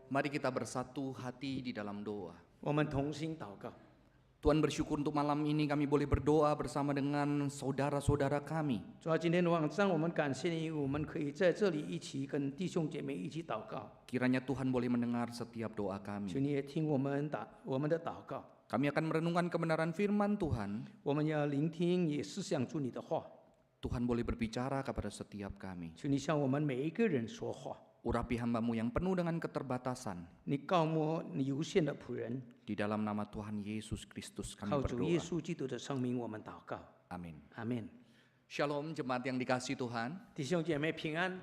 Mari kita bersatu hati di dalam doa. 我们同心祷告。 Tuhan bersyukur untuk malam ini kami boleh berdoa bersama dengan saudara-saudara kami. 主要今天的晚上，我们感谢你，我们可以在这里一起跟弟兄姐妹一起祷告。 Kiranya Tuhan boleh mendengar setiap doa 求 kami. 你也听我们的祷告。 Kami akan merenungkan kebenaran firman Tuhan. 我们要聆听，也思想出你的话。 Tuhan boleh berbicara kepada setiap kami. 求你向我们每一个人说话。 Urapi hamba-Mu yang penuh dengan keterbatasan. 你告摸你有限的仆人， Di dalam nama Tuhan Yesus Kristus kami 靠主耶 berdoa. 稣基督的圣名，我们祷告。 Amin. 阿门。 Shalom jemaat yang dikasihi Tuhan. 弟兄姐妹平安。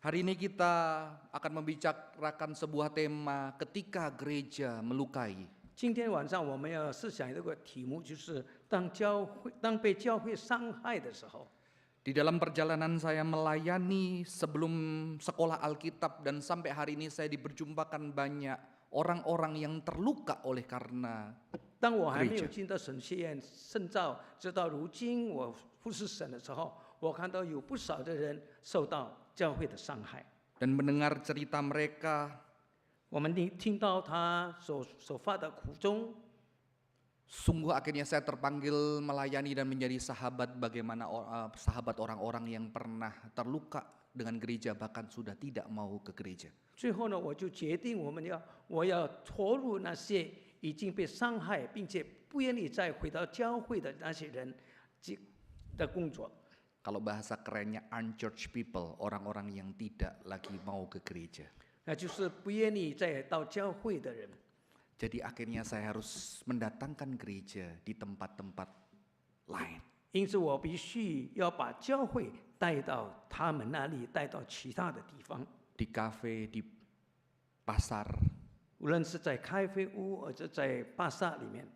Hari ini kita akan membicarakan sebuah tema ketika gereja melukai. 今天晚上我们要思想这个题目，就是当被教会伤害的时候。 Di dalam perjalanan saya melayani sebelum sekolah Alkitab dan sampai hari ini saya diperjumpakan banyak orang-orang yang terluka oleh karena 当我还没有进到神学院深造，直到如今我服侍神的时候，我看到有不少的人受到教会的伤害。 dan mendengar cerita mereka. 我们听到他所发的苦衷， Sungguh akhirnya saya terpanggil melayani dan menjadi sahabat bagaimana sahabat orang-orang yang pernah terluka dengan gereja bahkan sudah tidak mau ke gereja. 最后呢，我就决定我要投入那些已经被伤害并且不愿意再回到教会的那些人的工作。 Kalau bahasa kerennya unchurched people, orang-orang yang tidak lagi mau ke gereja. 那就是不愿意再到教会的人。 Jadi akhirnya saya harus mendatangkan gereja di tempat-tempat lain. 因此，我必须要把教会带到他们那里，带到其他的地方。 Di kafe, di pasar, 无论是在咖啡屋，或者在巴萨里面，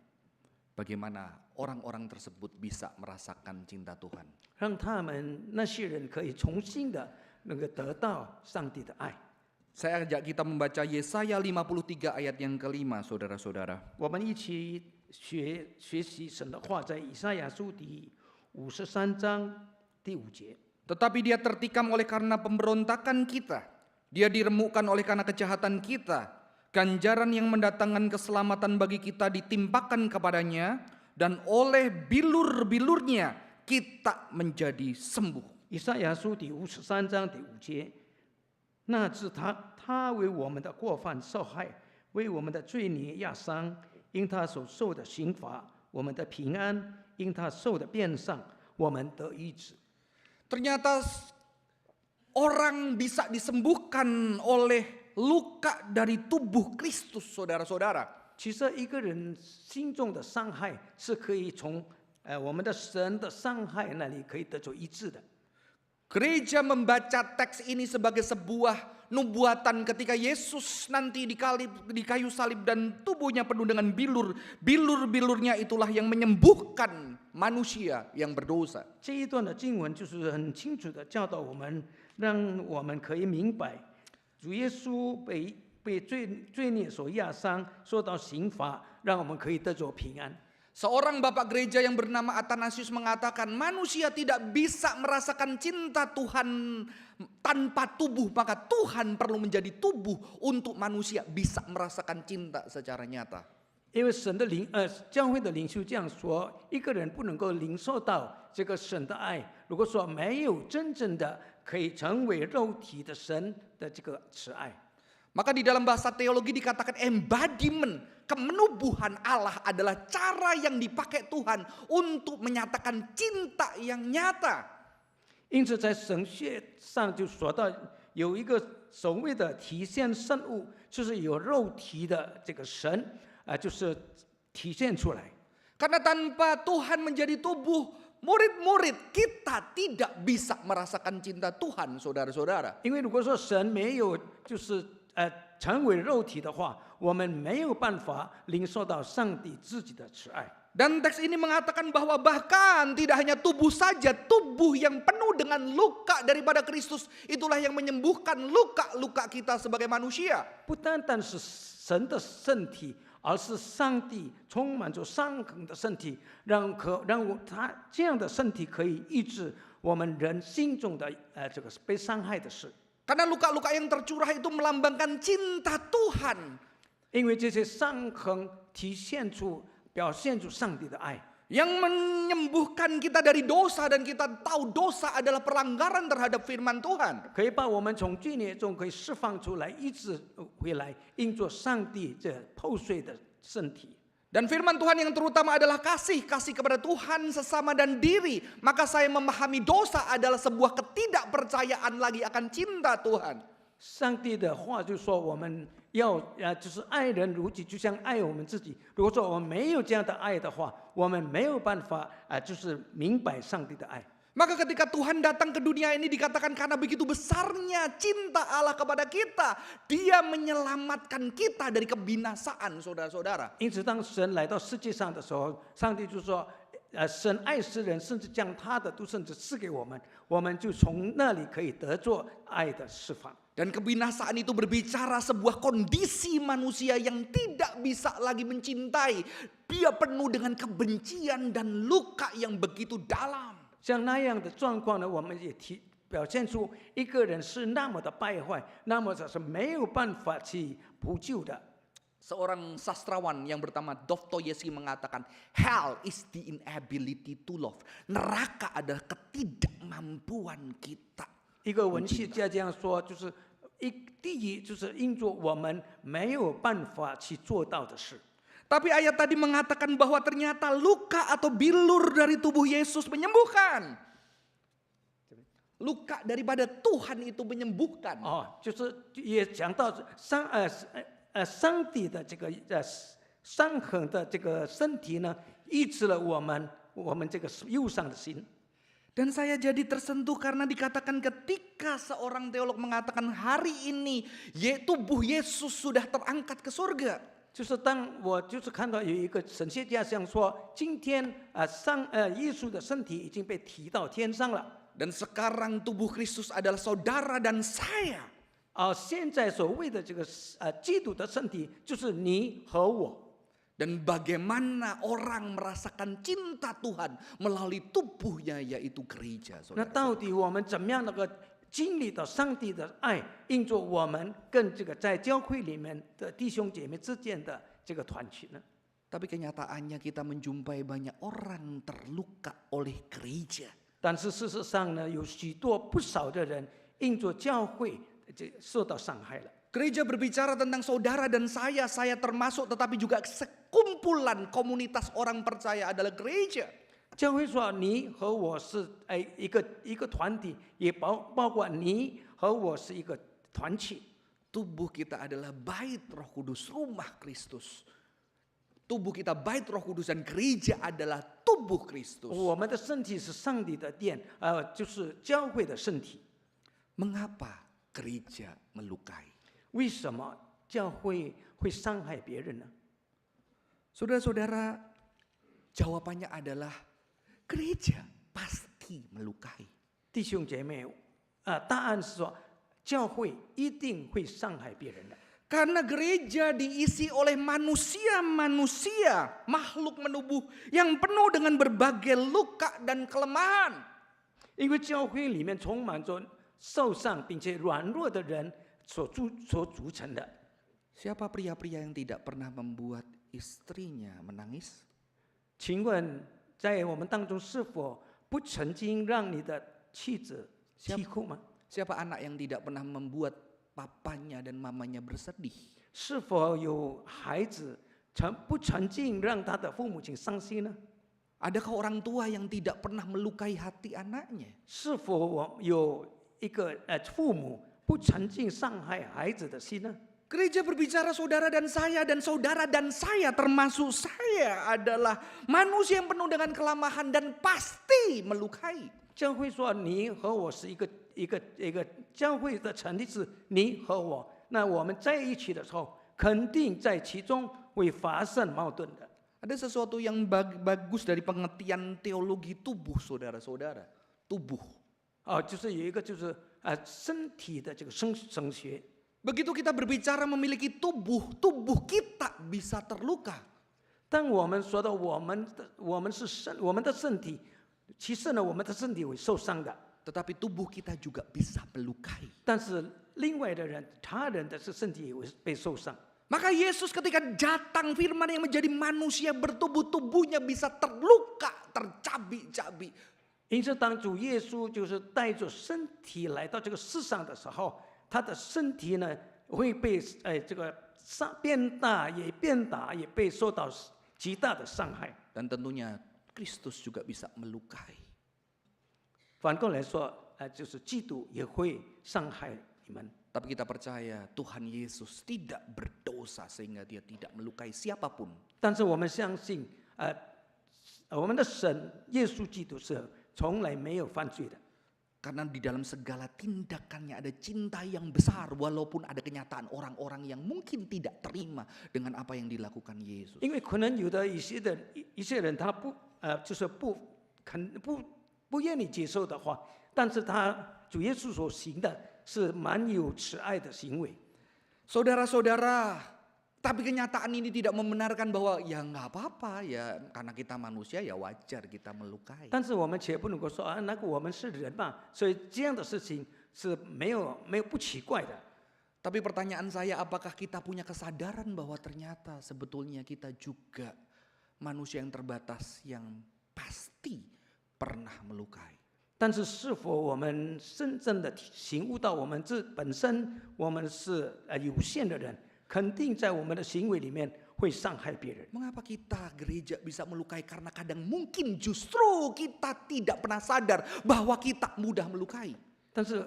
bagaimana orang-orang tersebut bisa merasakan cinta Tuhan. 让他们那些人可以重新的能够得到上帝的爱。 Saya ajak kita membaca Yesaya 53 ayat yang kelima, saudara-saudara. 我们一起学习神的话，在以赛亚书第53章第5节。 Tetapi dia tertikam oleh karena pemberontakan kita. Dia diremukkan oleh karena kejahatan kita. Ganjaran yang mendatangkan keselamatan bagi kita ditimpakan kepadanya. Dan oleh bilur-bilurnya kita menjadi sembuh. 以赛亚书第53章第5节。 那是他为我们的过犯受害，为我们的罪孽压伤，因他所受的刑罚，我们的平安；因他受的鞭伤，我们得医治。 Ternyata orang bisa disembuhkan oleh luka dari tubuh Kristus, saudara-saudara. 其实一个人心中的伤害是可以从我们的神的伤害那里可以得到医治的。 Gereja membaca teks ini sebagai sebuah nubuatan ketika Yesus nanti di kayu salib dan tubuhnya penuh dengan bilur. Bilur-bilurnya itulah yang menyembuhkan manusia yang berdosa. 这一段的经文就是很清楚的教导我们，让我们可以明白，主耶稣被罪孽所压伤，受到刑罚，让我们可以得着平安。 Seorang bapak gereja yang bernama Athanasius mengatakan manusia tidak bisa merasakan cinta Tuhan tanpa tubuh, maka Tuhan perlu menjadi tubuh untuk manusia bisa merasakan cinta secara nyata. 因为教会的领袖这样说，一个人不能够领受到这个神的爱，如果说没有真正的可以成为肉体的神的这个慈爱。 Maka di dalam bahasa teologi dikatakan embodiment, kemenubuhan Allah adalah cara yang dipakai Tuhan untuk menyatakan cinta yang nyata. 因此，在神学上就说到有一个所谓的体现圣物，就是有肉体的这个神就是体现出来。 Karena tanpa Tuhan menjadi tubuh, murid-murid kita tidak bisa merasakan cinta Tuhan, saudara-saudara. 因为如果说神没有就是成为肉体的话，我们没有办法领受到上帝自己的慈爱。 Dan teks ini mengatakan bahwa bahkan tidak hanya tubuh saja, tubuh yang penuh dengan luka daripada Kristus itulah yang menyembuhkan luka-luka kita sebagai manusia. 不单单是神的身体，而是上帝充满着伤痕的身体，让他这样的身体可以医治我们人心中的这个被伤害的事。Karena luka-luka yang tercurah itu melambangkan cinta Tuhan. 因为这些伤痕表现出上帝的爱。 Yang menyembuhkan kita dari dosa dan kita tahu dosa adalah pelanggaran terhadap firman Tuhan. 可以把我们从罪孽中可以释放出来，医治回来，应做上帝这破碎的身体。 Dan firman Tuhan yang terutama adalah kasih kepada Tuhan, sesama dan diri. Maka saya memahami dosa adalah sebuah ketidakpercayaan lagi akan cinta Tuhan. 上帝的话就说我们要就是爱人如己，就像爱我们自己。如果说我们没有这样的爱的话，我们没有办法就是明白上帝的爱。 Maka ketika Tuhan datang ke dunia ini dikatakan karena begitu besarnya cinta Allah kepada kita, Dia menyelamatkan kita dari kebinasaan, saudara-saudara. 因此，当神来到世界上的时候，上帝就说：神爱世人，甚至将他的独生子赐给我们，我们就从那里可以得着爱的释放。 Dan kebinasaan itu berbicara sebuah kondisi manusia yang tidak bisa lagi mencintai. Dia penuh dengan kebencian dan luka yang begitu dalam. 像那样的状况呢，我们也表现出一个人是那么的败坏，那么是没有办法去补救的。 Seorang sastrawan yang bernama Dostoyevsky mengatakan, hell is the inability to love. Neraka adalah ketidakmampuan kita. 一个文学家这样说，就是第一就是因着我们没有办法去做到的事。 Tapi ayat tadi mengatakan bahwa ternyata luka atau bilur dari tubuh Yesus menyembuhkan. Luka daripada Tuhan itu menyembuhkan. 就是也讲到上帝的这个伤痕的这个身体呢，医治了我们这个忧伤的心。 Dan saya jadi tersentuh karena dikatakan ketika seorang teolog mengatakan hari ini tubuh Yesus sudah terangkat ke surga. 就是当我就是看到有一个神学家这样说，今天耶稣的身体已经被提到天上了。 Dan sekarang tubuh Kristus adalah saudara dan saya. 现在所谓的这个基督的身体就是你和我。 Dan bagaimana orang merasakan cinta Tuhan melalui tubuhnya yaitu gereja. 那到底我们怎么样能够经历到上帝的爱，因着我们跟这个在教会里面的弟兄姐妹之间的这个团体呢？ Tapi kenyataannya kita menjumpai banyak orang terluka oleh gereja. 但是事实上呢，有不少的人因着教会受到伤害了。 Gereja berbicara tentang saudara dan saya termasuk, tetapi juga sekumpulan komunitas orang percaya adalah gereja. 教会说你和我是一个团体，也包括你和我是一个团体。 Tubuh kita adalah bait Roh Kudus, rumah Kristus. Tubuh kita bait Roh Kudus dan gereja adalah tubuh Kristus. 我们的身体是上帝的殿，就是教会的身体。 Mengapa gereja melukai? 为什么教会会伤害别人呢？ Saudara-saudara, jawabannya adalah gereja pasti melukai. 弟兄姐妹，答案是说，教会一定会伤害别人的。 Karena gereja diisi oleh manusia-manusia, makhluk menubuh yang penuh dengan berbagai luka dan kelemahan. 因为教会里面充满着受伤并且软弱的人所组成的。 Siapa pria-pria yang tidak pernah membuat istrinya menangis? 请问，在我们当中是否不曾经让你的妻子啼哭吗？ Siapa anak yang tidak pernah membuat papanya dan mamanya bersedih? 是否有孩子不曾经让他的父母亲伤心呢？ Adakah orang tua yang tidak pernah melukai hati anaknya? 是否有一个父母不曾经伤害孩子的心呢？ Gereja berbicara saudara dan saya termasuk saya adalah manusia yang penuh dengan kelemahan dan pasti melukai. 教会说你和我是一个教会的成立是你和我，那我们在一起的时候，肯定在其中会发生矛盾的。 Ada sesuatu yang bagus dari pengertian teologi tubuh, saudara-saudara. Tubuh. 就是有一个就是身体的这个神学。 Begitu kita berbicara memiliki tubuh kita bisa terluka. 当我们说到我们的身体，其实呢，我们的身体会受伤的。Tetapi tubuh kita juga bisa melukai. 但是另外的人，他人的是身体也会被受伤。 Maka Yesus ketika datang firman yang menjadi manusia bertubuh, tubuhnya bisa terluka, tercabik-cabik. 因此，当主耶稣就是带着身体来到这个世上的时候，他的身体呢会被这个变大，也变大，也被受到极大的伤害。 Dan tentunya Kristus juga bisa melukai. 反过来说，就是基督也会伤害你们。 Tapi kita percaya Tuhan Yesus tidak berdosa sehingga dia tidak melukai siapapun. 但是我们相信，我们的神耶稣基督是从来没有犯罪的。 Karena di dalam segala tindakannya ada cinta yang besar, walaupun ada kenyataan orang-orang yang mungkin tidak terima dengan apa yang dilakukan Yesus. 因为可能有的一些人他就是不愿意接受的话，但是他主耶稣所行的是蛮有慈爱的行为。 Saudara-saudara, tapi kenyataan ini tidak membenarkan bahwa ya nggak apa-apa ya karena kita manusia ya wajar kita melukai. 但是我们且不能够说那个我们是人嘛，所以这样的事情是没有不奇怪的。 Tapi pertanyaan saya, apakah kita punya kesadaran bahwa ternyata sebetulnya kita juga manusia yang terbatas yang pasti pernah melukai. 但是是否我们真正的醒悟到我们本身我们是有限的人，肯定在我们的行为里面会伤害别人。 Mengapa kita gereja bisa melukai? Karena kadang mungkin justru kita tidak pernah sadar bahwa kita mudah melukai. 但是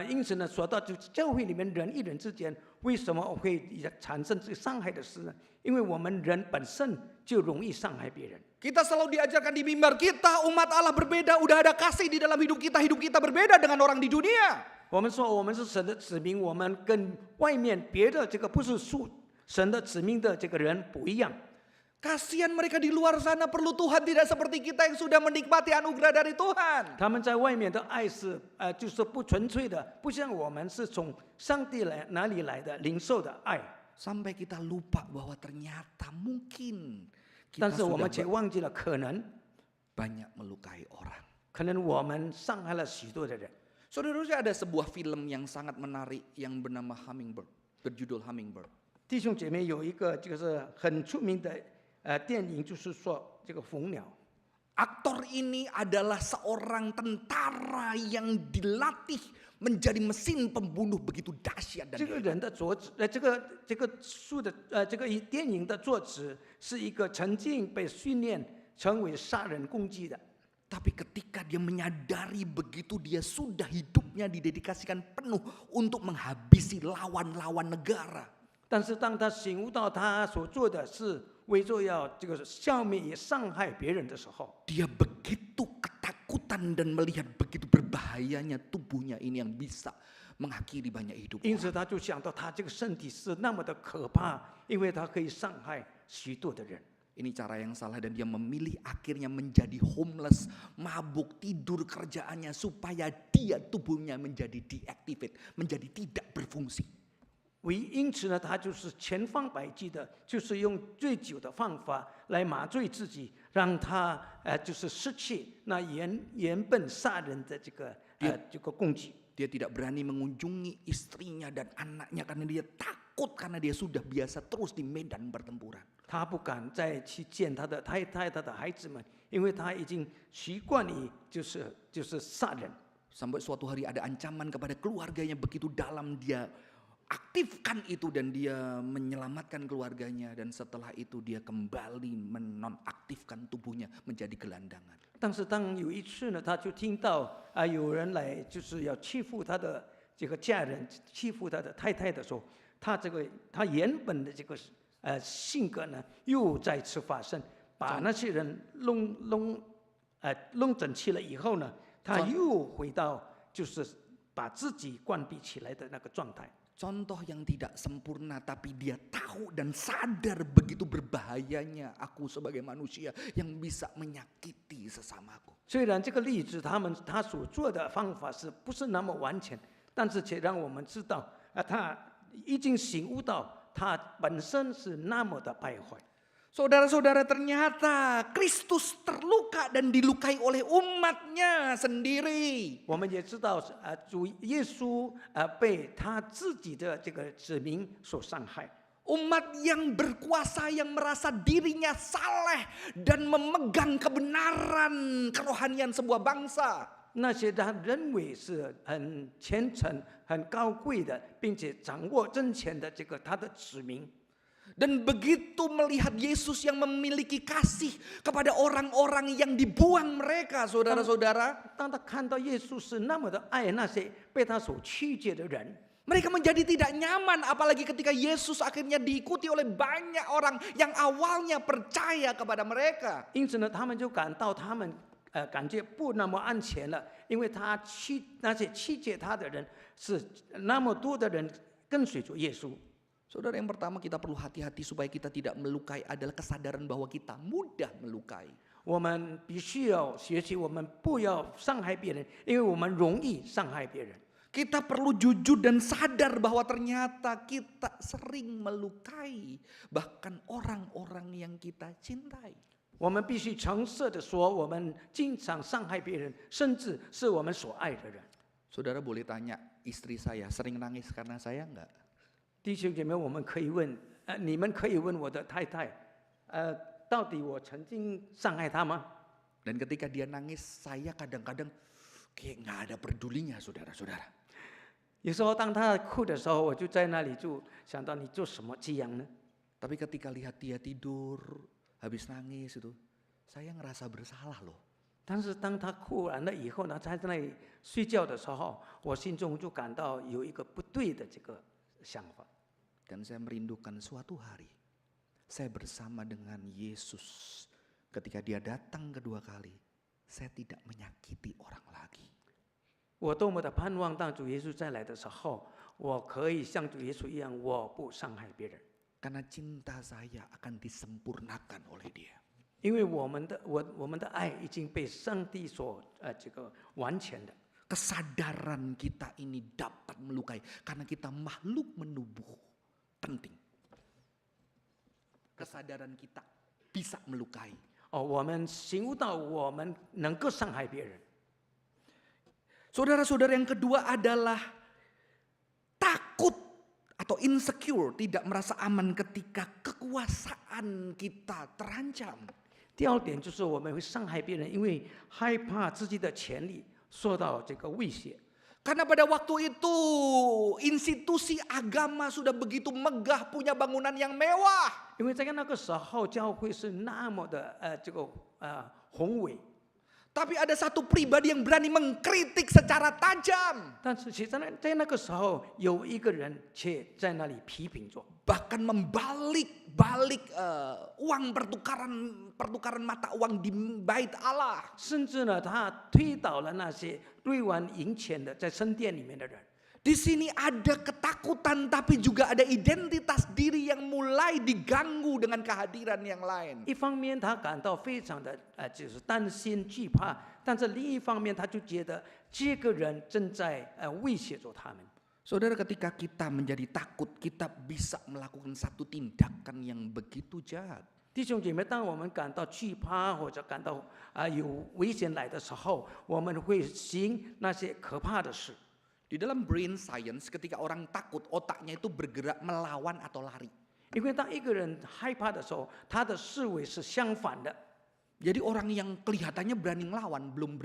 因此呢，说到就教会里面人与人之间为什么会产生这个伤害的事呢？因为我们人本身就容易伤害别人。 Kita selalu diajarkan di mimbar, kita umat Allah berbeda, udah ada kasih di dalam hidup kita berbeda dengan orang di dunia. 我们说我们是神的子民，我们跟外面别的这个不是神的子民的这个人不一样。 Kasihan mereka di luar sana perlu Tuhan, tidak seperti kita yang sudah menikmati anugerah dari Tuhan. 他们在外面的爱是就是不纯粹的，不像我们是从上帝哪里来的领受的爱。 Sampai kita lupa bahwa ternyata mungkin 但 kita 是我 sudah 们却忘记了，可能 banyak melukai orang. 我们伤害了许多的人。 Saudara-saudara, ada sebuah film yang sangat menarik yang bernama Hummingbird, berjudul Hummingbird. 弟兄姐妹，有一个就是很出名的电影，就是说这个蜂鸟。 Aktor ini adalah seorang tentara yang dilatih menjadi mesin pembunuh begitu dahsyat dan 这个人的作者，这个书的这个电影的作者是一个曾经被训练成为杀人攻击的。 Tapi ketika dia menyadari begitu dia sudah hidupnya didedikasikan penuh untuk menghabisi lawan-lawan negara. 但是当他醒悟到他所做的是为着要这个消灭也伤害别人的时候， Dia begitu ketakutan dan melihat begitu berbahayanya tubuhnya ini yang bisa mengakhiri banyak hidup. 因此他就想到他这个身体是那么的可怕，因为他可以伤害许多的人。 Ini cara yang salah dan dia memilih akhirnya menjadi homeless, mabuk, tidur kerjaannya supaya dia tubuhnya menjadi deactivate, menjadi tidak berfungsi. 因此呢，他就是千方百计的，就是用醉酒的方法来麻醉自己，让他就是失去那原本杀人的这个攻击。 Dia tidak berani mengunjungi istrinya dan anaknya karena dia takut karena dia sudah biasa terus di medan pertempuran. 他不敢再去见他的太太、他的孩子们，因为他已经习惯于就是杀人。 Sampai suatu hari ada ancaman kepada keluarganya begitu dalam, dia aktifkan itu dan dia menyelamatkan keluarganya, dan setelah itu dia kembali menonaktifkan tubuhnya menjadi gelandangan. 但是当有一次呢，他就听到有人来就是要欺负他的这个家人，欺负他的太太的时候，他原本的这个性格呢又再次发生，把那些人弄整齐了以后呢，他又回到就是把自己关闭起来的那个状态。 Contoh yang tidak sempurna, tapi dia tahu dan sadar begitu berbahayanya aku sebagai manusia yang bisa menyakiti sesamaku. 虽然这个例子他所做的方法是不是那么完全，但是却让我们知道他已经醒悟到他本身是那么的败坏。Saudara-saudara, ternyata Kristus terluka dan dilukai oleh umatnya sendiri. 我们也知道，主耶稣被他自己的这个子民所伤害。 Umat yang berkuasa, yang merasa dirinya saleh dan memegang kebenaran kerohanian sebuah bangsa. 那些他认为是很虔诚、很高贵的，并且掌握真钱的这个他的子民， Dan begitu melihat Yesus yang memiliki kasih kepada orang-orang yang dibuang mereka, saudara-saudara, 当他看到耶稣是那么的爱那些被他所曲解的人， mereka menjadi tidak nyaman, apalagi ketika Yesus akhirnya diikuti oleh banyak orang yang awalnya percaya kepada mereka. 因此呢，他们就感到他们感觉不那么安全了，因为那些曲解他的人是那么多的人跟随着耶稣。 Saudara, yang pertama kita perlu hati-hati supaya kita tidak melukai adalah kesadaran bahwa kita mudah melukai. 我们必须要学习，我们不要伤害别人，因为我们容易伤害别人。 Kita perlu jujur dan sadar bahwa ternyata kita sering melukai bahkan orang-orang yang kita cintai. 我们必须诚实的说，我们经常伤害别人，甚至是我们所爱的人。 Saudara boleh tanya, istri saya sering nangis karena saya enggak? 弟兄姐妹，我们可以问，你们可以问我的太太，到底我曾经伤害她吗？ Dan ketika dia nangis, saya kadang-kadang kayak nggak ada pedulinya, saudara-saudara. 有时候当她哭的时候，我就在那里就想到你做什么这样呢？ Tapi ketika lihat dia tidur, habis nangis itu, saya ngerasa bersalah loh. 但是当她哭完了以后呢，在那里睡觉的时候，我心中就感到有一个不对的这个想法。 Dan saya merindukan suatu hari, saya bersama dengan Yesus. Ketika dia datang kedua kali, saya tidak menyakiti orang lagi. 我多么的盼望，当主耶稣再来的时候，我可以像主耶稣一样，我不伤害别人。 Karena cinta saya akan disempurnakan oleh dia. 因为我们的爱已经被上帝所这个完全的。 Kesadaran kita ini dapat melukai karena kita makhluk menubuh. Penting. Kesadaran kita bisa melukai. 我们醒悟到我们能够伤害别人。 Saudara-saudara, yang kedua adalah takut atau insecure, tidak merasa aman ketika kekuasaan kita terancam. 第二点就是我们会伤害别人，因为害怕自己的权利受到这个威胁。 Karena pada waktu itu institusi agama sudah begitu megah, punya bangunan yang mewah. 因为在那个时候，教会是那么的这个宏伟， Tapi ada satu pribadi yang berani mengkritik secara tajam. 但是其实在那个时候，有一个人却在那里批评着， Bahkan membalik uang pertukaran mata uang di Bait Allah. 甚至呢，他推倒了那些兑完银钱的在圣殿里面的人。 Di sini ada ketakutan, tapi juga ada identitas diri yang mulai diganggu dengan kehadiran yang lain. 一方面他感到非常的就是担心惧怕，但是另一方面他就觉得这个人正在威胁着他们。 Saudara, ketika kita menjadi takut, kita bisa melakukan satu tindakan yang begitu jahat. 弟兄姐妹，当我们感到惧怕或者感到有危险来的时候，我们会行那些可怕的事。 Di dalam brain science, ketika orang takut, otaknya itu bergerak melawan atau lari. 因为当一个人害怕的时候，他的思维是相反的。 Jadi orang yang kelihatannya berani ngelawan, belum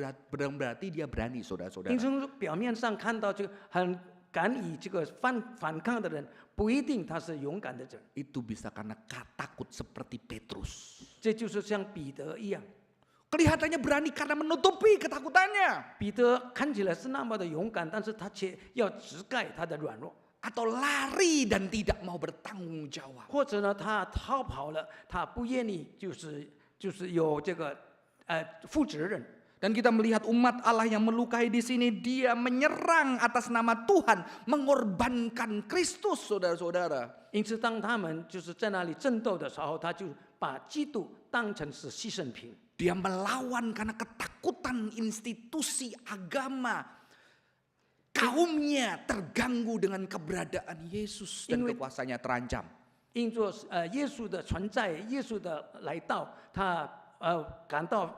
berarti dia berani, saudara-saudara. 因此，表面上看到这个很敢以这个反抗的人，不一定他是勇敢的人。 Itu bisa karena takut seperti Petrus. 这就是像彼得一样， Kelihatannya berani karena menutupi ketakutannya. 彼得看起来是那么的勇敢，但是他却要遮盖他的软弱， Atau lari dan tidak mau bertanggung jawab. 或者呢，他逃跑了，他不愿意就是有这个负责任。 Dan kita melihat umat Allah yang melukai di sini, dia menyerang atas nama Tuhan, mengorbankan Kristus, saudara-saudara. 因此，当他们就是在那里争斗的时候，他就把基督当成是牺牲品。 Dia melawan karena ketakutan institusi agama. Kaumnya terganggu dengan keberadaan Yesus dan kekuasaannya terancam. 因着耶稣的存在，耶稣的来到，他感到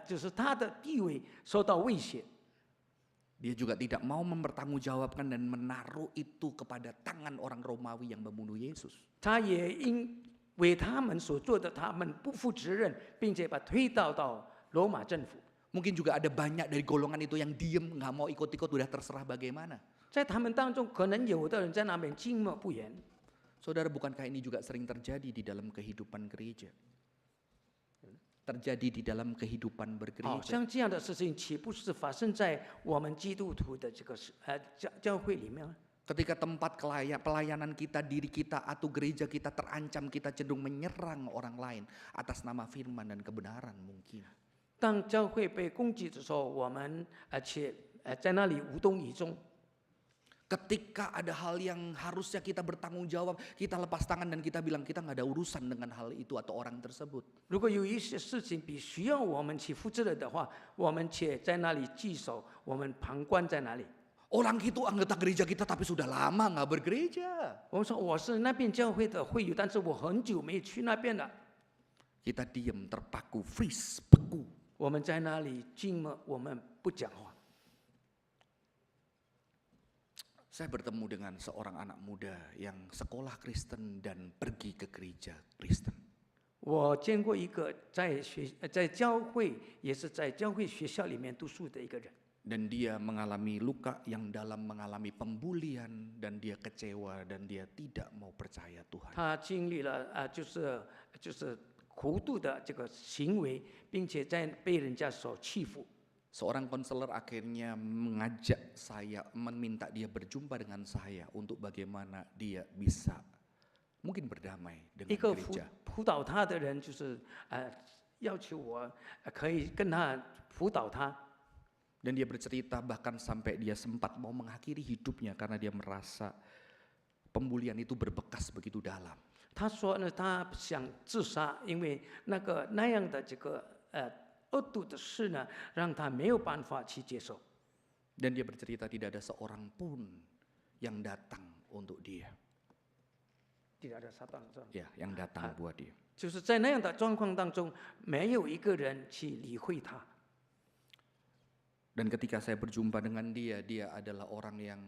就是他的地位受到威胁。Dia juga tidak mau mempertanggungjawabkan dan menaruh itu kepada tangan orang Romawi yang membunuh Yesus. 他也因为他们所做的，他们不负责任，并且把推到罗马政府。Mungkin juga ada banyak dari golongan itu yang diem, nggak mau ikut-ikut, udah terserah bagaimana. 在他们当中，可能有的人在那边静默不言。Saudara, bukankah ini juga sering terjadi di dalam kehidupan gereja? Terjadi di dalam kehidupan 好 bergereja. 像这样的事情，岂不是发生在我们基督徒的这个教会里面吗？ Ketika tempat pelayanan kita, diri kita, atau gereja kita terancam, kita cenderung menyerang orang lain atas nama firman dan kebenaran mungkin. 当教会被攻击的时候，我们在那里无动于衷。 Ketika ada hal yang harusnya kita bertanggung jawab, kita lepas tangan dan kita bilang kita nggak ada urusan dengan hal itu atau orang tersebut. 如果有一些事情必须要我们去负责任的话，我们且在那里聚首，我们旁观在哪里？ Orang itu anggota gereja kita tapi sudah lama nggak bergereja. 我们说我是那边教会的会友，但是我很久没去那边了。 Kita diem, terpaku, freeze, beku. 我们在那里静默，我们不讲话。 Saya bertemu dengan seorang anak muda yang sekolah Kristen dan pergi ke gereja Kristen. 我见过一个在教会，也是在教会学校里面读书的一个人。 Dan dia mengalami luka yang dalam, mengalami pembulian, dan dia kecewa dan dia tidak mau percaya Tuhan. 他经历了就是糊涂的这个行为，并且被人家所欺负。 Seorang konselor akhirnya mengajak saya, meminta dia berjumpa dengan saya untuk bagaimana dia bisa mungkin berdamai 一 dengan 个 gereja. 辅导他的人就是要求我可以跟他辅导他。 Dan dia bercerita bahkan sampai dia sempat mau mengakhiri hidupnya karena dia merasa pembulian itu berbekas begitu dalam. 他说呢，他想自杀，因为那样的这个恶毒的事呢，让他没有办法去接受。 Dan dia bercerita tidak ada seorang pun yang datang untuk dia. Ya, yang datang buat dia. 就是在那样的状况当中，没有一个人去理会他。 Dan ketika saya berjumpa dengan dia, dia adalah orang yang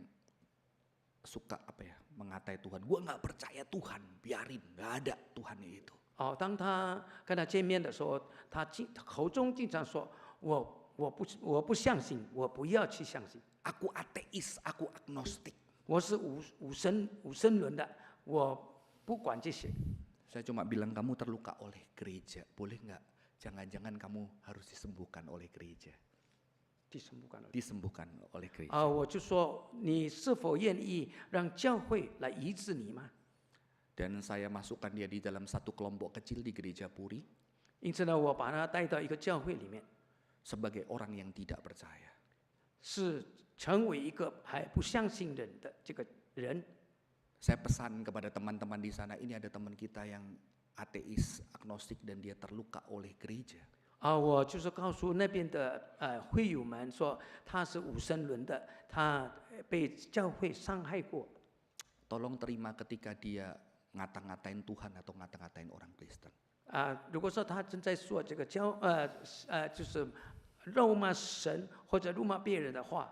suka mengatai Tuhan. Gua nggak percaya Tuhan, biarin, nggak ada Tuhan itu. 当他跟他见面的时候，他口中经常说：“我不相信，我不要去相信。 Aku ateis, aku agnostik. 我是无神论的，我不管这些。” Saya cuma bilang kamu terluka oleh gereja, boleh nggak? Jangan-jangan kamu harus disembuhkan oleh gereja. Disembuhkan oleh gereja. 我就说你是否愿意让教会来医治你吗？ Dan saya masukkan dia di dalam satu kelompok kecil di gereja Puri. 因此呢，我把他带到一个教会里面， Sebagai orang yang tidak percaya. 是成为一个还不相信人的这个人。 Saya pesan kepada teman-teman di sana, ini ada teman kita yang ateis, agnostik dan dia terluka oleh gereja. 我就是告诉那边的会友们说，他是无神论的，他被教会伤害过。 Tolong terima ketika dia ngata-ngatain Tuhan atau ngata-ngatain orang Kristen. 如果说他正在说这个就是辱骂神或者辱骂别人的话，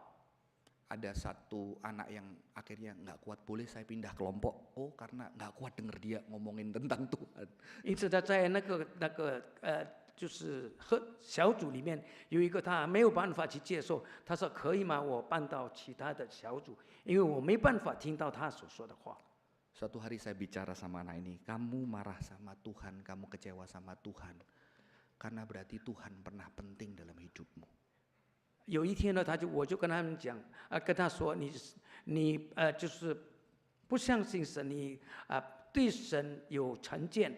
Ada satu anak yang akhirnya nggak kuat, boleh saya pindah kelompok? Oh, karena nggak kuat denger dia ngomongin tentang Tuhan. 因此他在那个就是小组里面有一个他没有办法去接受，他说可以吗？我搬到其他的小组，因为我没办法听到他所说的话。 Suatu hari saya bicara sama anak ini, kamu marah sama Tuhan, kamu kecewa sama Tuhan, karena berarti Tuhan pernah penting dalam hidupmu. 有一天呢，我就跟他们讲，跟他说，你就是不相信神，你对神有成见。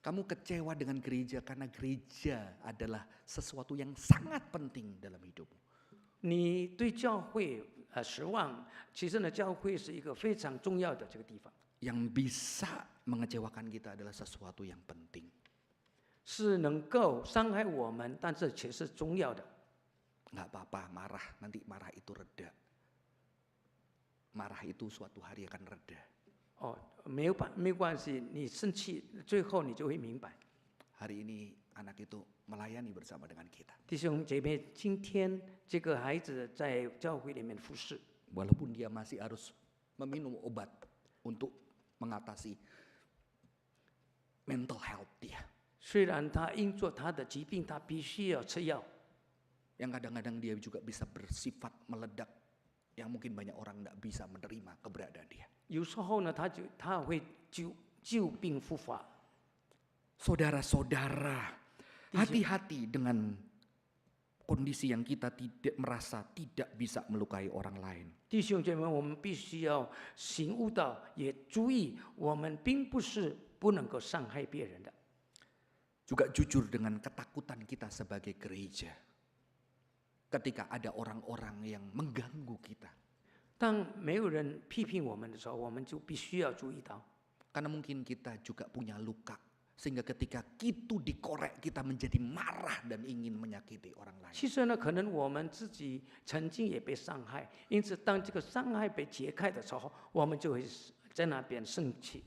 Kamu kecewa dengan gereja karena gereja adalah sesuatu yang sangat penting dalam hidupmu. 你对教会失望，其实呢，教会是一个非常重要的这个地方。 Yang bisa mengecewakan kita adalah sesuatu yang penting. 是能够伤害我们，但是却是重要的。 Nggak apa-apa, marah, nanti marah itu reda. Marah itu suatu hari akan reda. 没有关系，你生气，最后你就会明白。 Hari ini anak itu melayani bersama dengan kita. 弟兄姐妹，今天这个孩子在教会里面服侍， Walaupun dia masih harus meminum obat untuk mengatasi mental health dia. 虽然他因着他的疾病，他必须要吃药， Yang kadang-kadang dia juga bisa bersifat meledak. Yang mungkin banyak orang tidak bisa menerima keberadaan dia. 有时候呢，他会旧病复发。 Saudara-saudara, hati-hati dengan kondisi yang kita tidak merasa tidak bisa melukai orang lain. 弟兄姐妹，我们必须要醒悟到，也注意，我们并不是不能够伤害别人的。 Juga jujur dengan ketakutan kita sebagai gereja. Ketika ada orang-orang yang mengganggu kita. 当没有人批评我们的时候，我们就必须要注意到， Karena mungkin kita juga punya luka. Sehingga ketika itu dikorek, kita menjadi marah dan ingin menyakiti orang lain. 其实呢，可能我们自己曾经也被伤害，因此当这个伤害被解开的时候，我们就会在那边生气。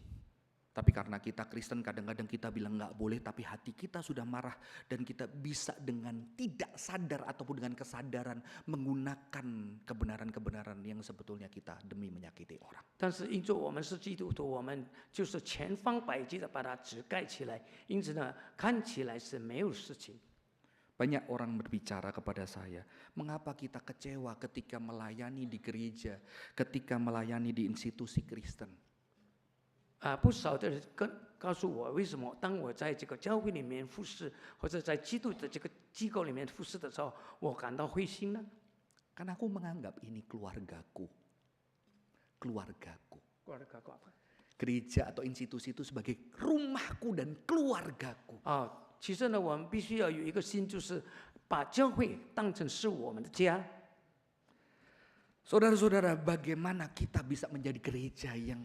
Tapi karena kita Kristen kadang-kadang kita bilang nggak boleh, tapi hati kita sudah marah dan kita bisa dengan tidak sadar ataupun dengan kesadaran menggunakan kebenaran-kebenaran yang sebetulnya kita demi menyakiti orang. 但是因着我们是基督徒，我们就是全方百计的把它遮盖起来，因此呢，看起来是没有事情。 Banyak orang berbicara kepada saya, mengapa kita kecewa ketika melayani di gereja, ketika melayani di institusi Kristen. 不少的人告诉我，为什么当我在这个教会里面服侍，或者在基督的这个机构里面服侍的时候，我感到灰心呢？ Karena aku menganggap ini keluargaku. Keluargaku. Gereja atau institusi itu sebagai rumahku dan keluargaku. 其实呢，我们必须要有一个心，就是把教会当成是我们的家。 Saudara-saudara, bagaimana kita bisa menjadi gereja yang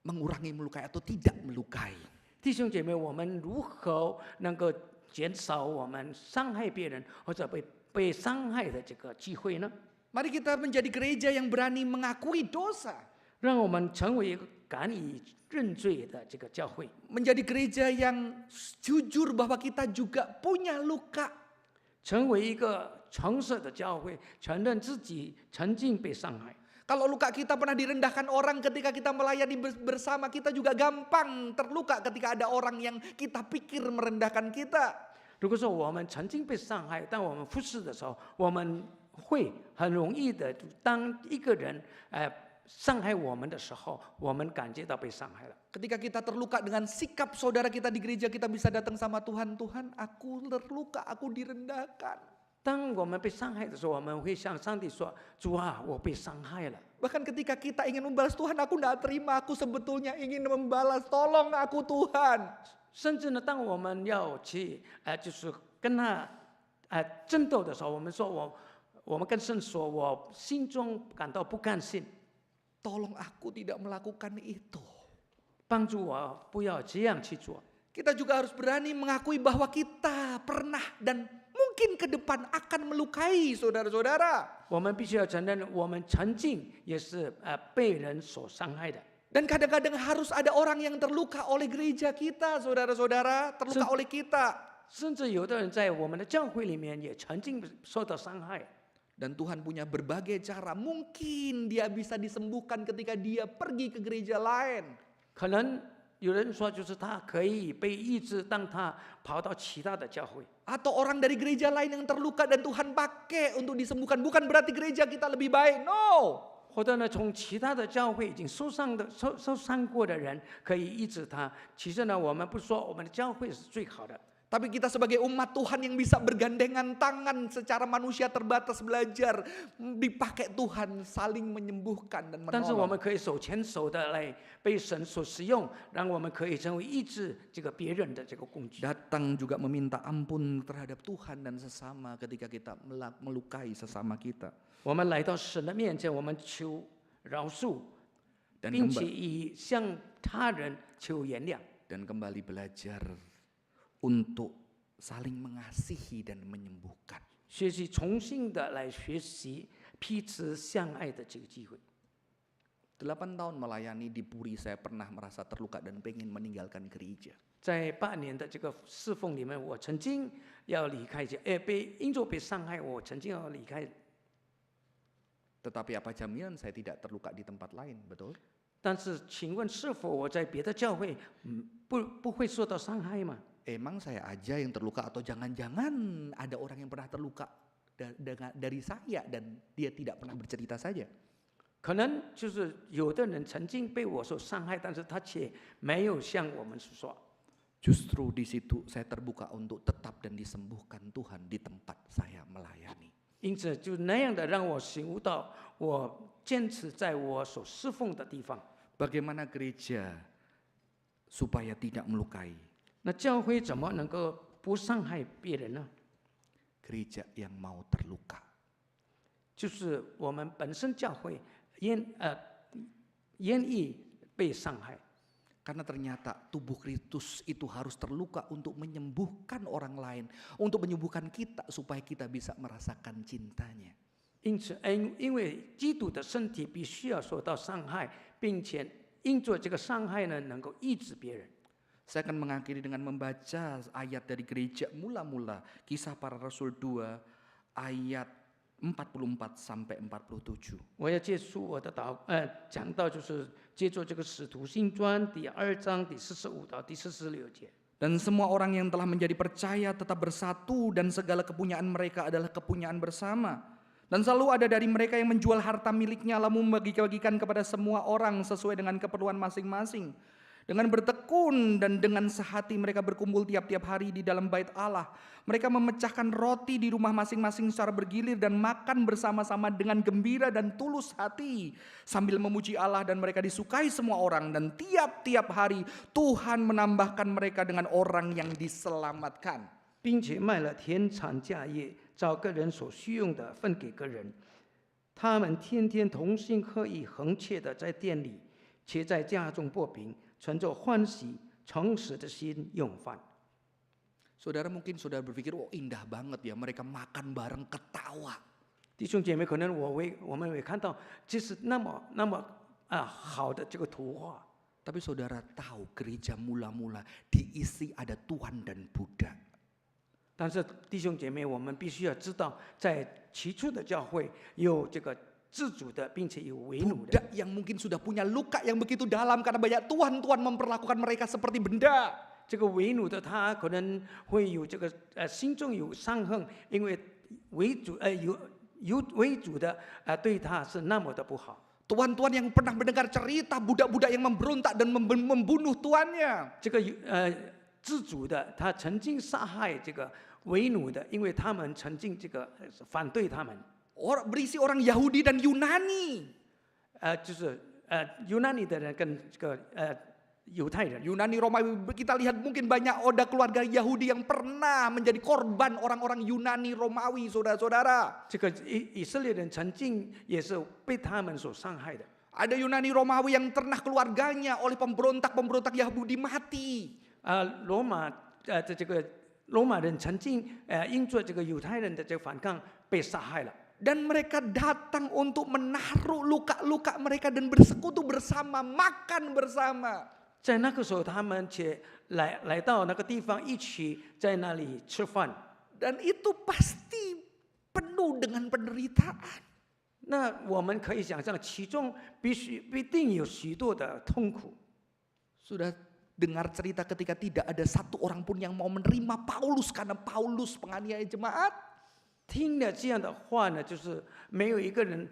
mengurangi melukai atau tidak melukai? 弟兄姐妹，我们如何能够减少我们伤害别人或者被伤害的这个机会呢？ Mari kita menjadi gereja yang berani mengakui dosa. 让我们成为一个敢于认罪的这个教会， Menjadi gereja yang jujur bahwa kita juga punya luka. 成为一个诚实的教会，承认自己曾经被伤害。 Kalau luka kita pernah direndahkan orang ketika kita melayani bersama, kita juga gampang terluka ketika ada orang yang kita pikir merendahkan kita. 如果说我们曾经被伤害，当我们服侍的时候，我们会很容易的，当一个人伤害我们的时候，我们感觉到被伤害了。 Ketika kita terluka dengan sikap saudara kita di gereja, kita bisa datang sama Tuhan, Tuhan aku terluka, aku direndahkan. 当我们被伤害的时候，我们会向上帝说：“主啊，我被伤害了。” Bahkan ketika kita ingin membalas Tuhan, aku tidak terima, aku sebetulnya ingin membalas, tolong aku Tuhan. 甚至呢，当我们要去就是跟他争斗的时候，我们说我们跟神说，我心中感到不甘心， Tolong aku tidak melakukan itu. 帮助我不要这样去做。 Kita juga harus berani mengakui bahwa kita pernah dan mungkin ke depan akan melukai saudara-saudara. 我们必须要承认，我们曾经也是被人所伤害的。 Dan kadang-kadang harus ada orang yang terluka oleh gereja kita, saudara-saudara, terluka oleh kita. 甚至有的人在我们的教会里面也曾经受到伤害。 Dan Tuhan punya berbagai cara. Mungkin dia bisa disembuhkan ketika dia pergi ke gereja lain. 可能有人说，就是他可以被医治，当他跑到其他的教会。 Atau orang dari gereja lain yang terluka dan Tuhan pakai untuk disembuhkan. Bukan berarti gereja kita lebih baik. No. 或者呢，从其他的教会已经受伤过的人可以医治他。其实呢，我们不说我们的教会是最好的。 Tapi kita sebagai umat Tuhan yang bisa bergandengan tangan secara manusia terbatas belajar dipakai Tuhan saling menyembuhkan dan 但是我 menolong. 们可以手牵手的来被神所使用，让我们可以成为医治这个别人的这个工具。 Datang juga meminta ampun terhadap Tuhan dan sesama ketika kita melukai sesama kita. 我们来到神的面前，我们求饶恕， Dan 并且以向他人求原谅。 dan kembali belajar untuk saling mengasihi dan menyembuhkan. 学习重新的来学习彼此相爱的这个机会。8 tahun melayani di Puri, saya pernah merasa terluka dan pengen meninggalkan gereja. 在8年的这个侍奉里面，我曾经要离开，因着被伤害，我曾经要离开。 Tetapi apa jaminan saya tidak terluka di tempat lain, betul? 但是，请问是否我在别的教会，不会受到伤害吗？ Emang saya aja yang terluka atau jangan-jangan ada orang yang pernah terluka dari saya dan dia tidak pernah bercerita saja? 可能就是有的人曾经被我所伤害，但是他却没有向我们诉说。 Justru di situ saya terbuka untuk tetap dan disembuhkan Tuhan di tempat saya melayani. 因此，就那样的让我醒悟到，我坚持在我所侍奉的地方。 Bagaimana gereja supaya tidak melukai? 那教会怎么能够不伤害别人呢？ Gereja yang mau terluka. 就是我们本身教会愿意被伤害。 Karena ternyata tubuh Kristus itu harus terluka untuk menyembuhkan orang lain, untuk menyembuhkan kita supaya kita bisa merasakan cintanya. 因此，因为基督的身体必须要受到伤害，并且因着这个伤害呢，能够医治别人。 Saya akan mengakhiri dengan membaca ayat dari gereja mula-mula, Kisah Para Rasul 2 ayat 44 sampai 47. 我要结束我的讲到，就是接着这个《使徒行传》第2章第45到第46节。 Dan semua orang yang telah menjadi percaya tetap bersatu dan segala kepunyaan mereka adalah kepunyaan bersama. Dan selalu ada dari mereka yang menjual harta miliknya lalu membagi-bagikan kepada semua orang sesuai dengan keperluan masing-masing. Dengan bertekun dan dengan sehati mereka berkumpul tiap-tiap hari di dalam bait Allah. Mereka memecahkan roti di rumah masing-masing secara bergilir dan makan bersama-sama dengan gembira dan tulus hati. Sambil memuji Allah dan mereka disukai semua orang. Dan tiap-tiap hari Tuhan menambahkan mereka dengan orang yang diselamatkan. 并且卖了田产家业，照个人所需用的分给个人。他们天天同心合意、恒切的在店里，且在家中擘饼，存着欢喜、诚实的心用饭。 Saudara mungkin saudara berpikir, oh indah banget ya mereka makan bareng ketawa. 弟兄姐妹，可能我们会看到，这是那么好的这个图画。 Tapi saudara tahu gereja mula-mula diisi ada Tuhan dan Buddha. 但是弟兄姐妹，我们必须要知道，在起初的教会有这个自主的，并且有为奴的。 Buddha yang mungkin sudah punya luka yang begitu dalam karena banyak tuhan-tuhan memperlakukan mereka seperti benda. 这个为奴的他可能会有这个心中有伤恨，因为为主的对他是那么的不好。 Tuhan-tuhan yang pernah mendengar cerita budak-budak yang memberontak dan membunuh tuannya. 这个自主的他曾经杀害这个为奴的，因为他们曾经这个反对他们。 Berisi orang Yahudi dan Yunani. 就是Yunani 的人跟这个犹太人。 Yunani Romawi, kita lihat mungkin banyak ada keluarga Yahudi yang pernah menjadi korban orang-orang Yunani Romawi, saudara-saudara. 这个以色列人曾经也是被他们所伤害的。 Ada Yunani Romawi yang pernah keluarganya oleh pemberontak-pemberontak Yahudi mati. 罗马人曾经因着这个犹太人的这个反抗被杀害了。 Dan mereka datang untuk menaruh luka-luka mereka dan bersekutu bersama, makan bersama. 在那个时候，他们且来到那个地方，一起在那里吃饭。 Dan itu pasti penuh dengan penderitaan. 那我们可以想象，其中必定有许多的痛苦。 Sudah dengar cerita ketika tidak ada satu orang pun yang mau menerima Paulus karena Paulus penganiaya jemaat. 听了这样的话呢，就是没有一个人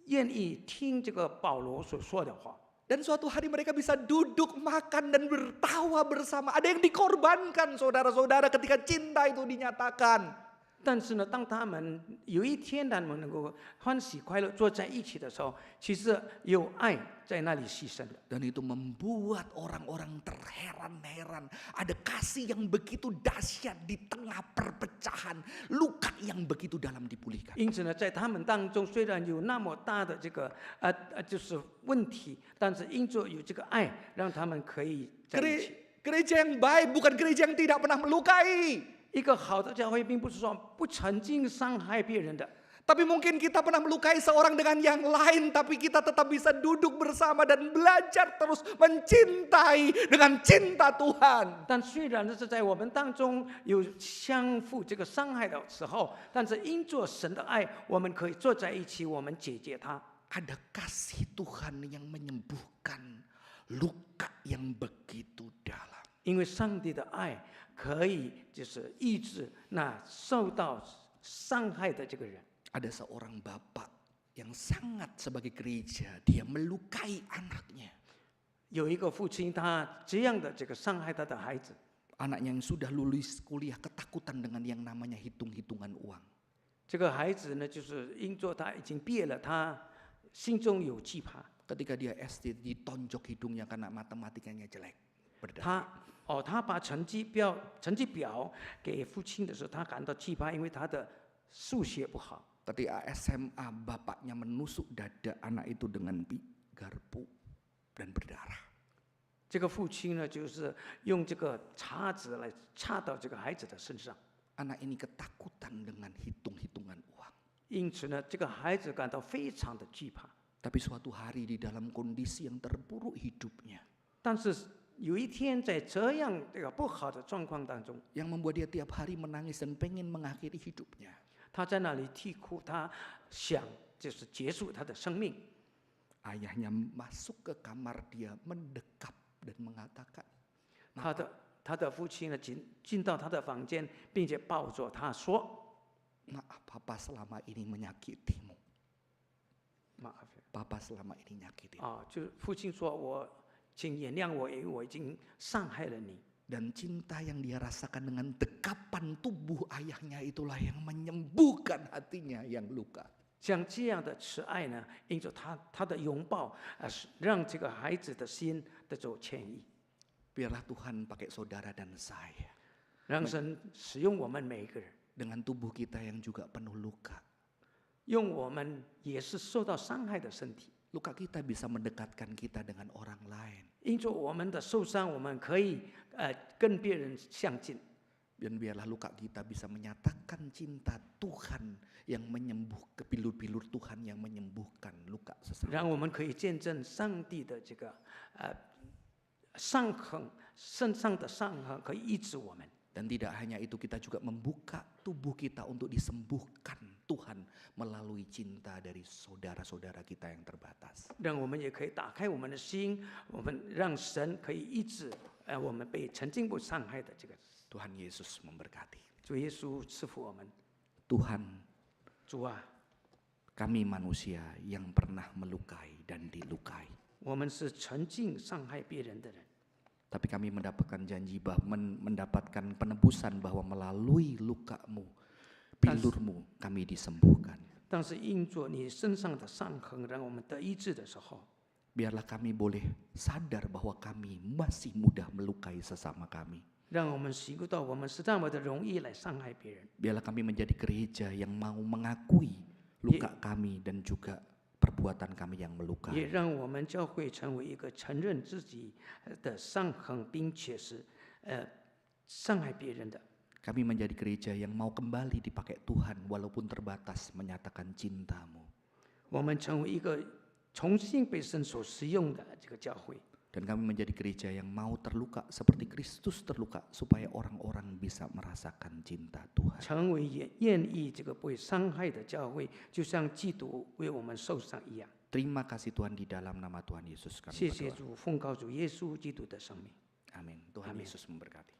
愿意听这个保罗所说的话。 Dan suatu hari mereka bisa duduk makan dan bertawa bersama. Ada yang dikorbankan saudara-saudara ketika cinta itu dinyatakan. 但是呢，当他们有一天他们能够欢喜快乐坐在一起的时候，其实有爱在那里牺牲的。 Dan itu membuat orang-orang terheran-heran. Ada kasih yang begitu dahsyat di tengah perpecahan. Luka yang begitu dalam dipulihkan. 因此呢，在他们当中虽然有那么大的这个就是问题，但是因着有这个爱，让他们可以在一起。 Gereja yang baik bukan gereja yang tidak pernah melukai. 一个好的教会，并不是说不曾经伤害别人的。Tapi mungkin kita pernah melukai seorang dengan yang lain, tapi kita tetap bisa duduk bersama dan belajar terus mencintai dengan cinta Tuhan. 但虽然是在我们当中有相互这个伤害的时候，但是因着神的爱，我们可以坐在一起，我们解决它。 Ada kasih Tuhan yang menyembuhkan luka yang begitu dalam. 因为上帝的爱可以就是医治那受到伤害的这个人。 Ada seorang bapak yang sangat sebagai gereja, dia melukai anaknya. 有一个父亲，他这样的这个伤害他的孩子， Anaknya yang sudah lulus kuliah ketakutan dengan yang namanya hitung-hitungan uang. 这个孩子呢，就是因着他已经毕业了，他心中有惧怕。 Ketika dia SD ditonjok hidungnya karena matematikanya jelek. Berdarah. 他把成绩表给父亲的时候，他感到惧怕，因为他的数学不好。 Ketika SMA bapaknya menusuk dada anak itu dengan garpu dan berdarah. 这个父亲呢，就是用这个叉子来插到这个孩子的身上。 Anak ini ketakutan dengan hitung-hitungan uang. 因此呢，这个孩子感到非常的惧怕。 Tapi suatu hari di dalam kondisi yang terpuruk hidupnya, 但是有一天，在这样这个不好的状况当中， yang membuat dia tiap hari menangis dan pengen mengakhiri hidupnya. 他在那里啼哭，他想就是结束他的生命。 Ayahnya masuk ke kamar dia, mendekap dan mengatakan, 他的父亲呢，进到他的房间，并且抱着他说 maaf papa selama ini menyakitimu. ：“Papa selama ini nyakitin. 就是父亲说请原谅我，因为我已经伤害了你。” Dan cinta yang dia rasakan dengan dekapan tubuh ayahnya itulah yang menyembuhkan hatinya yang luka. 像这样的慈爱呢，因着他的拥抱，让这个孩子的心得着痊愈。 Biarlah Tuhan pakai saudara dan saya. 让神使用我们每一个人， Dengan tubuh kita yang juga penuh luka. 用我们也是受到伤害的身体。 Luka kita bisa mendekatkan kita dengan orang lain. 因着我们的受伤，我们可以跟别人相近。 Dan biarlah luka kita bisa menyatakan cinta Tuhan yang menyembuhkan, bilur-bilur Tuhan yang menyembuhkan luka sesama. 让我们可以见证上帝的这个伤痕，身上的伤痕可以医治我们。 Dan tidak hanya itu, kita juga membuka tubuh kita untuk disembuhkan Tuhan melalui cinta dari saudara-saudara kita yang terbatas. 让我们也可以打开我们的心，我们让神可以医治我们被曾经被伤害的这个。 Tuhan Yesus memberkati. 主耶稣赐福我们。 Tuhan, 主啊， kami manusia yang pernah melukai dan dilukai. 我们是曾经伤害别人的人， Tapi kami mendapatkan janji bahwa mendapatkan penebusan bahwa melalui lukamu, bilurmu kami disembuhkan. 但是因着你身上的伤痕，让我们得医治的时候， Biarlah kami boleh sadar bahwa kami masih mudah melukai sesama kami. 让我们习惯到我们是这么的容易来伤害别人。 Biarlah kami menjadi gereja yang mau mengakui luka kami dan juga perbuatan kami yang 也 melukai. 让我们教会成为一个承认自己的伤痕，并且是伤害别人的。 Kami menjadi gereja yang mau kembali dipakai Tuhan walaupun terbatas menyatakan cintamu. 我们成为一个重新被神所使用的这个教会。 Dan kami menjadi gereja yang mau terluka seperti Kristus terluka supaya orang-orang bisa merasakan cinta Tuhan. 成为愿意这个被伤害的教会，就像基督为我们受伤一样。 Terima kasih Tuhan, di dalam nama Tuhan Yesus kami 谢谢 berdoa. 主，奉告主耶稣基督的生命。 Amin. Tuhan Amin. Yesus memberkati.